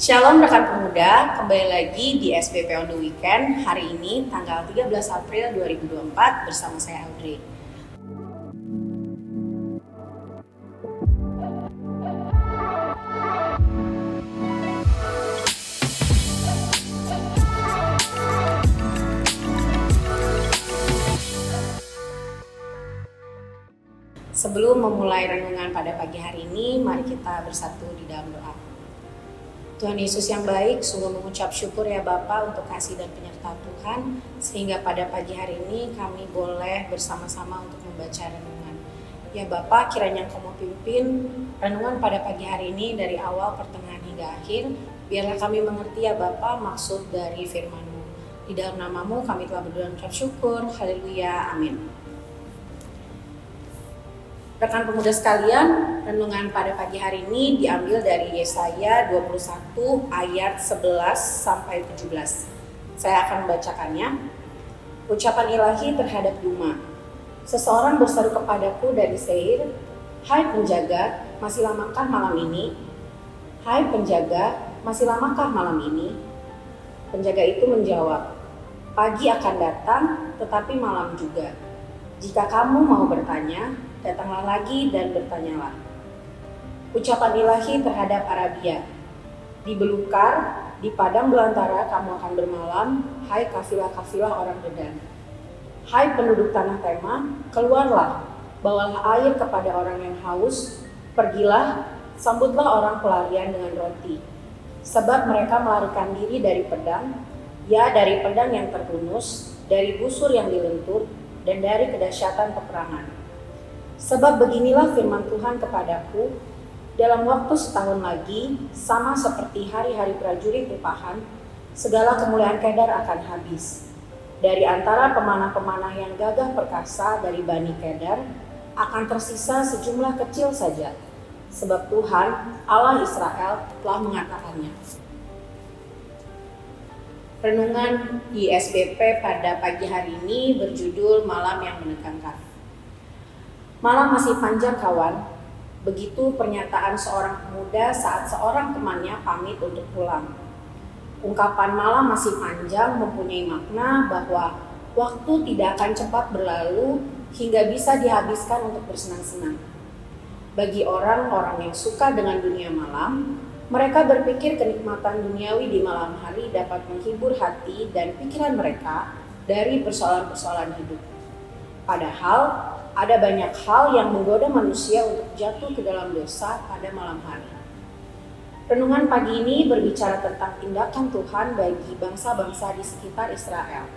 Shalom rekan pemuda, kembali lagi di SBP on the Weekend. Hari ini tanggal 13 April 2024 bersama saya Audrey. Sebelum memulai renungan pada pagi hari ini, mari kita bersatu di dalam doa. Tuhan Yesus yang baik, sungguh mengucap syukur ya Bapa untuk kasih dan penyertaan Tuhan, sehingga pada pagi hari ini kami boleh bersama-sama untuk membaca renungan. Ya Bapa, kiranya Engkau mau pimpin renungan pada pagi hari ini dari awal, pertengahan hingga akhir. Biarlah kami mengerti ya Bapa maksud dari firman-Mu. Di dalam nama-Mu kami telah berdoa dan mengucap syukur. Haleluya, amin. Rekan pemuda sekalian, renungan pada pagi hari ini diambil dari Yesaya 21 ayat 11 sampai 17. Saya akan membacakannya. Ucapan ilahi terhadap Duma. Seseorang berseru kepadaku dari Seir, "Hai penjaga, masih lamakah malam ini? Hai penjaga, masih lamakah malam ini?" Penjaga itu menjawab, "Pagi akan datang, tetapi malam juga. Jika kamu mau bertanya, datanglah lagi dan bertanyalah." Ucapan ilahi terhadap Arabia. Di belukar, di padang belantara kamu akan bermalam, hai kafilah-kafilah orang Dedan. Hai penduduk tanah Tema, keluarlah, bawalah air kepada orang yang haus, pergilah, sambutlah orang pelarian dengan roti. Sebab mereka melarikan diri dari pedang, ya dari pedang yang terhunus, dari busur yang dilentur, dan dari kedahsyatan peperangan. Sebab beginilah firman Tuhan kepadaku, dalam waktu setahun lagi, sama seperti hari-hari prajurit upahan, segala kemuliaan Kedar akan habis. Dari antara pemanah-pemanah yang gagah perkasa dari Bani Kedar, akan tersisa sejumlah kecil saja, sebab Tuhan, Allah Israel, telah mengatakannya. Renungan di SBP pada pagi hari ini berjudul Malam yang Menegangkan. Malam masih panjang kawan, begitu pernyataan seorang pemuda saat seorang temannya pamit untuk pulang. Ungkapan malam masih panjang mempunyai makna bahwa waktu tidak akan cepat berlalu hingga bisa dihabiskan untuk bersenang-senang. Bagi orang-orang yang suka dengan dunia malam, mereka berpikir kenikmatan duniawi di malam hari dapat menghibur hati dan pikiran mereka dari persoalan-persoalan hidup. Padahal, ada banyak hal yang menggoda manusia untuk jatuh ke dalam dosa pada malam hari. Renungan pagi ini berbicara tentang tindakan Tuhan bagi bangsa-bangsa di sekitar Israel.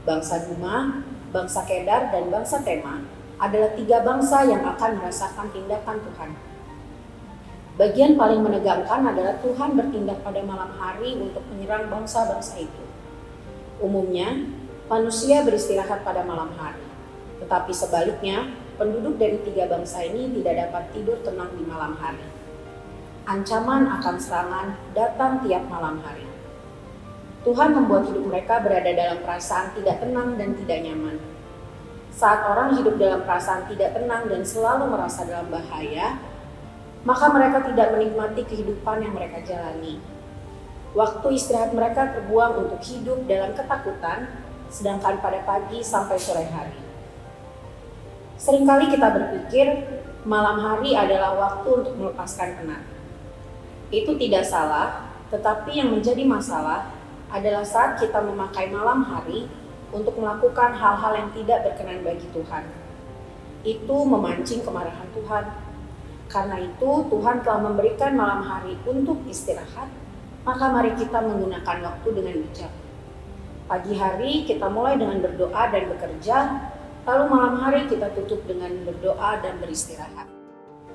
Bangsa Duma, bangsa Kedar, dan bangsa Tema adalah 3 bangsa yang akan merasakan tindakan Tuhan. Bagian paling menegangkan adalah Tuhan bertindak pada malam hari untuk menyerang bangsa-bangsa itu. Umumnya, manusia beristirahat pada malam hari. Tetapi sebaliknya, penduduk dari 3 bangsa ini tidak dapat tidur tenang di malam hari. Ancaman akan serangan datang tiap malam hari. Tuhan membuat hidup mereka berada dalam perasaan tidak tenang dan tidak nyaman. Saat orang hidup dalam perasaan tidak tenang dan selalu merasa dalam bahaya, maka mereka tidak menikmati kehidupan yang mereka jalani. Waktu istirahat mereka terbuang untuk hidup dalam ketakutan, sedangkan pada pagi sampai sore hari. Seringkali kita berpikir malam hari adalah waktu untuk melepaskan penat. Itu tidak salah, tetapi yang menjadi masalah adalah saat kita memakai malam hari untuk melakukan hal-hal yang tidak berkenan bagi Tuhan. Itu memancing kemarahan Tuhan. Karena itu Tuhan telah memberikan malam hari untuk istirahat, maka mari kita menggunakan waktu dengan bijak. Pagi hari kita mulai dengan berdoa dan bekerja, lalu malam hari kita tutup dengan berdoa dan beristirahat.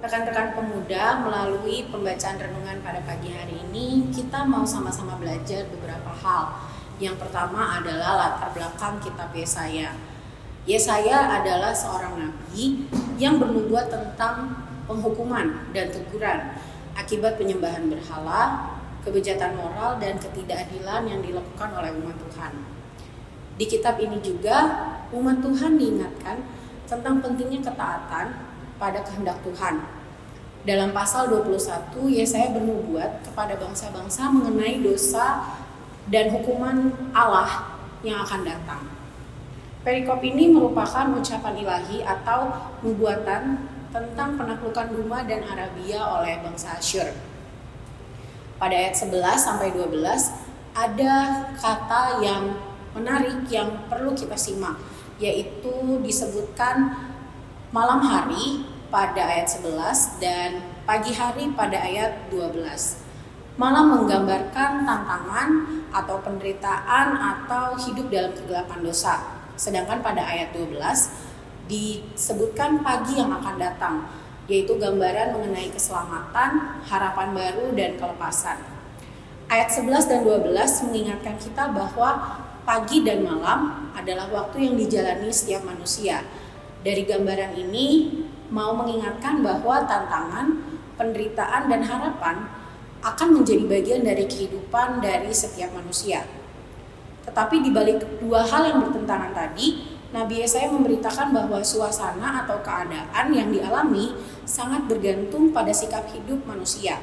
Rekan-rekan pemuda, melalui pembacaan renungan pada pagi hari ini, kita mau sama-sama belajar beberapa hal. Yang pertama adalah latar belakang kitab Yesaya. Yesaya adalah seorang nabi yang bernubuat tentang penghukuman dan teguran akibat penyembahan berhala, kebejatan moral, dan ketidakadilan yang dilakukan oleh umat Tuhan. Di kitab ini juga umat Tuhan diingatkan tentang pentingnya ketaatan pada kehendak Tuhan. Dalam pasal 21, Yesaya bernubuat kepada bangsa-bangsa mengenai dosa dan hukuman Allah yang akan datang. Perikop ini merupakan ucapan ilahi atau nubuatan tentang penaklukan Duma dan Arabia oleh bangsa Asyur. Pada ayat 11 sampai 12 ada kata yang menarik yang perlu kita simak, yaitu disebutkan malam hari pada ayat 11 dan pagi hari pada ayat 12. Malam menggambarkan tantangan atau penderitaan atau hidup dalam kegelapan dosa. Sedangkan pada ayat 12 disebutkan pagi yang akan datang, yaitu gambaran mengenai keselamatan, harapan baru, dan kelepasan. Ayat 11 dan 12 mengingatkan kita bahwa pagi dan malam adalah waktu yang dijalani setiap manusia. Dari gambaran ini mau mengingatkan bahwa tantangan, penderitaan, dan harapan akan menjadi bagian dari kehidupan dari setiap manusia. Tetapi di balik dua hal yang bertentangan tadi, Nabi Yesaya memberitakan bahwa suasana atau keadaan yang dialami sangat bergantung pada sikap hidup manusia.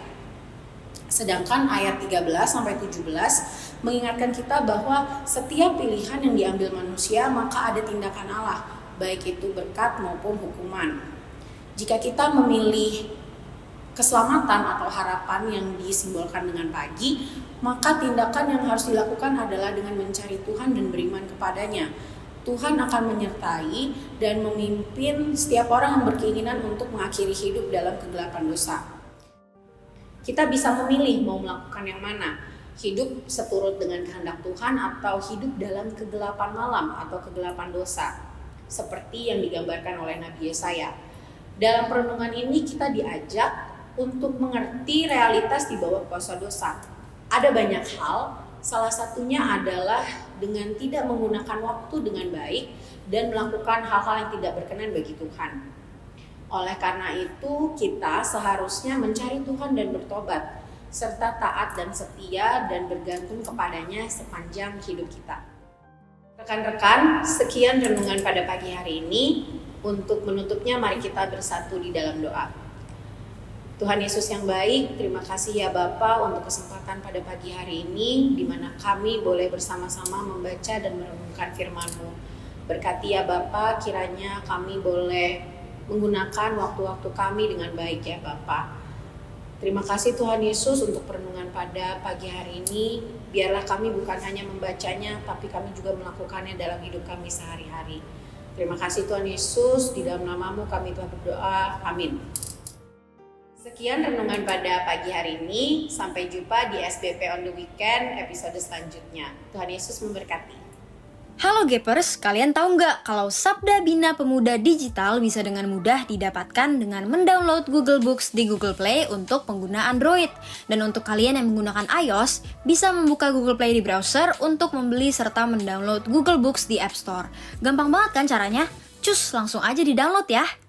Sedangkan ayat 13 sampai 17 mengingatkan kita bahwa setiap pilihan yang diambil manusia maka ada tindakan Allah, baik itu berkat maupun hukuman. Jika kita memilih keselamatan atau harapan yang disimbolkan dengan pagi, maka tindakan yang harus dilakukan adalah dengan mencari Tuhan dan beriman kepadanya. Tuhan akan menyertai dan memimpin setiap orang yang berkeinginan untuk mengakhiri hidup dalam kegelapan dosa. Kita bisa memilih mau melakukan yang mana, hidup seturut dengan kehendak Tuhan atau hidup dalam kegelapan malam atau kegelapan dosa, seperti yang digambarkan oleh Nabi Yesaya. Dalam perenungan ini kita diajak untuk mengerti realitas di bawah kuasa dosa. Ada banyak hal, salah satunya adalah dengan tidak menggunakan waktu dengan baik dan melakukan hal-hal yang tidak berkenan bagi Tuhan. Oleh karena itu, kita seharusnya mencari Tuhan dan bertobat, serta taat dan setia dan bergantung kepadanya sepanjang hidup kita. Rekan-rekan, sekian renungan pada pagi hari ini. Untuk menutupnya, mari kita bersatu di dalam doa. Tuhan Yesus yang baik, terima kasih ya Bapa untuk kesempatan pada pagi hari ini, di mana kami boleh bersama-sama membaca dan merenungkan firman-Mu. Berkati ya Bapa, kiranya kami boleh menggunakan waktu-waktu kami dengan baik ya Bapa. Terima kasih Tuhan Yesus untuk perenungan pada pagi hari ini. Biarlah kami bukan hanya membacanya, tapi kami juga melakukannya dalam hidup kami sehari-hari. Terima kasih Tuhan Yesus, di dalam nama-Mu kami telah berdoa, amin. Sekian renungan pada pagi hari ini, sampai jumpa di SBP on the Weekend episode selanjutnya. Tuhan Yesus memberkati. Halo Gapers, kalian tahu nggak kalau Sabda Bina Pemuda Digital bisa dengan mudah didapatkan dengan mendownload Google Books di Google Play untuk pengguna Android. Dan untuk kalian yang menggunakan iOS, bisa membuka Google Play di browser untuk membeli serta mendownload Google Books di App Store. Gampang banget kan caranya? Cus, langsung aja di-download ya!